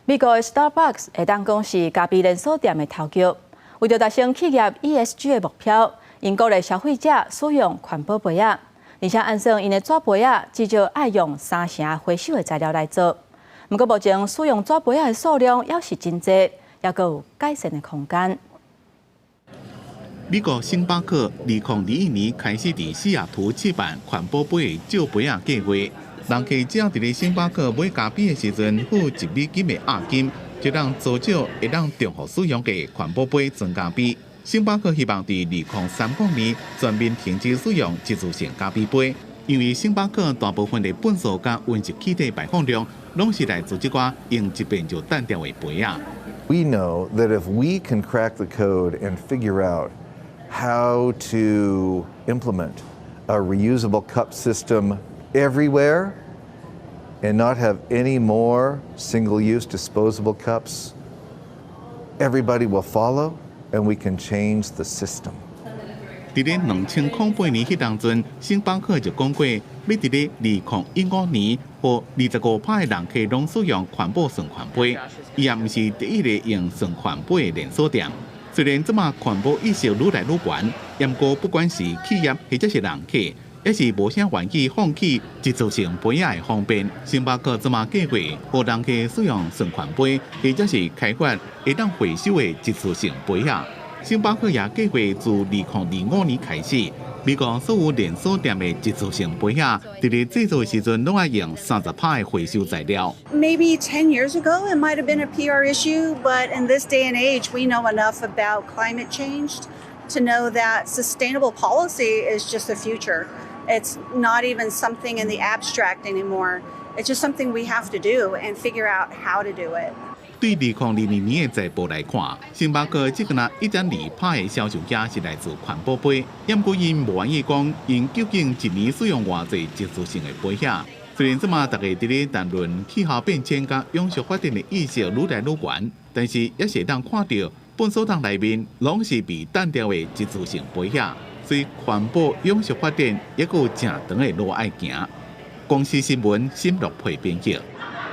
美国的 Starbucks 会当讲是咖啡连锁店的头角，为着达成企业 ESG 的目标，因鼓励消费者使用环保杯仔，而且按算因的纸杯仔至少爱用3成回收的材料来做。不过目前使用纸杯仔的数量也是真多，也阁有改善的空间。美国星巴克2021年开始伫西雅图举办环保杯借杯仔计划。人客只要伫咧星巴克买咖啡的时阵付1美金的押金，就让租借会让重复使用的环保杯装咖啡。星巴克希望伫2030年全面停止使用一次性咖啡杯，因为星巴克大部分的粪扫甲温室气体排放量，拢是来自这款用一遍就单掉的杯仔。We know that if we can crack the code and figure out how to implement a reusable cup system everywhere and not have any more single-use disposable cups, everybody will follow and we can change the system. 伫咧2008年迄当阵，星巴克就讲过，要伫咧2015年或25%的人客拢使用环保顺环杯，伊也毋是第一个用顺环杯的连锁店。虽然即马环保意识愈来愈悬，不过不管是企业或者是人客，也是无啥愿意放弃一次性杯仔的方便。星巴克即马计划，互人客使用顺环杯，或者是开发会当回收的一次性杯仔。星巴克也计划自2025年开始，美国所有连锁店的一次性杯仔，伫咧制作的时阵拢爱用30%的回收材料。Maybe 10 years ago, it might have been a PR issue, but in this day and age, we know enough about climate change to know that sustainable policy is just the future. It's not even something in the abstract anymore. It's just something we have to do and figure out how to do it. 对2022年的财报来看，星巴克只敢1.2%的销售额是来自环保杯，不过因无愿意讲因究竟一年使用偌济一次性的杯仔。虽然即马大家伫咧谈论气候变迁甲永续发展的意识愈来愈悬，但是也是当看到粪扫桶内面拢是被单调的一次性杯仔，所以环保永续发展也有正长的路爱行。公司新闻沈乐培编辑。